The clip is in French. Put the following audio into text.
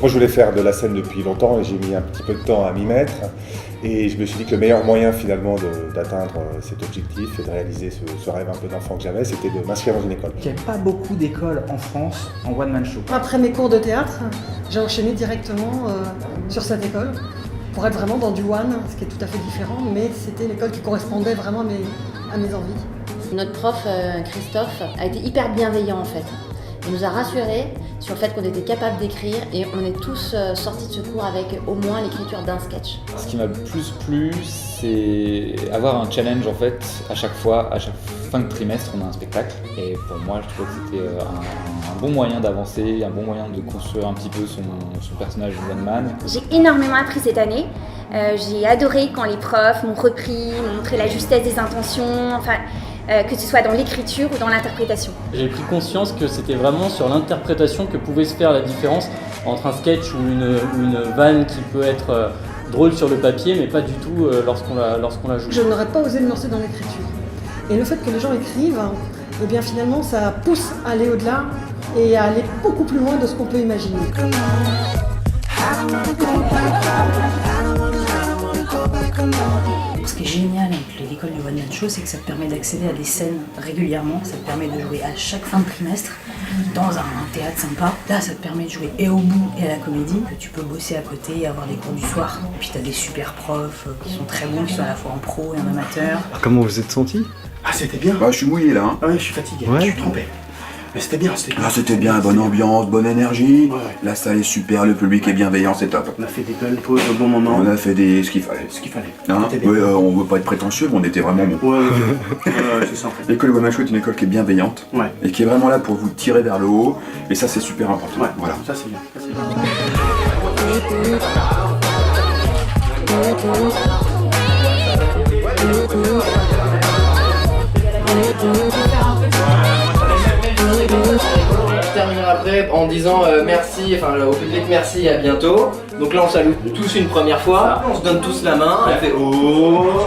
Moi je voulais faire de la scène depuis longtemps et j'ai mis un petit peu de temps à m'y mettre. Et je me suis dit que le meilleur moyen finalement d'atteindre cet objectif et de réaliser ce rêve un peu d'enfant que j'avais, c'était de m'inscrire dans une école. Il n'y a pas beaucoup d'écoles en France en one-man show. Après mes cours de théâtre, j'ai enchaîné directement sur cette école pour être vraiment dans du one, ce qui est tout à fait différent, mais c'était l'école qui correspondait vraiment à mes envies. Notre prof, Christophe, a été hyper bienveillant en fait. Il nous a rassurés sur le fait qu'on était capable d'écrire et on est tous sortis de ce cours avec au moins l'écriture d'un sketch. Ce qui m'a le plus plu, c'est avoir un challenge en fait à chaque fois, à chaque fin de trimestre on a un spectacle et pour moi je trouve que c'était un bon moyen d'avancer, un bon moyen de construire un petit peu son personnage de one man. J'ai énormément appris cette année. J'ai adoré quand les profs m'ont repris, m'ont montré la justesse des intentions, que ce soit dans l'écriture ou dans l'interprétation. J'ai pris conscience que c'était vraiment sur l'interprétation que pouvait se faire la différence entre un sketch ou une vanne qui peut être drôle sur le papier, mais pas du tout lorsqu'on la joue. Je n'aurais pas osé me lancer dans l'écriture. Et le fait que les gens écrivent, eh bien finalement ça pousse à aller au-delà et à aller beaucoup plus loin de ce qu'on peut imaginer. Ce qui est génial avec l'école du One Man Show, c'est que ça te permet d'accéder à des scènes régulièrement, ça te permet de jouer à chaque fin de trimestre dans un théâtre sympa. Là, ça te permet de jouer et au bout et à la comédie, que tu peux bosser à côté et avoir des cours du soir. Et puis t'as des super profs qui sont très bons, qui sont à la fois en pro et en amateur. Comment vous êtes senti? Ah, c'était bien. Bah, je suis mouillé là. Hein. Ah ouais, je suis fatigué, Ouais. je suis trempé. Mais c'était bien, c'était bien. Ah, c'était bien, bonne ambiance, bonne énergie. Ouais. La salle est super, le public est bienveillant, c'est top. On a fait des belles pauses au bon moment. On a fait ce qu'il fallait. Ce qu'il fallait. Hein, C'était bien. ouais, on veut pas être prétentieux, mais on était vraiment bon. Ouais, c'est ça en fait. L'école One Man Show est une école qui est bienveillante Ouais. et qui est vraiment là pour vous tirer vers le haut. Et ça, c'est super important. Ouais, Voilà. ça c'est bien. Ça, c'est bien. Je terminerai après en disant merci, au public merci et à bientôt. Donc là on salue tous une première fois, on se donne tous la main, on fait oh.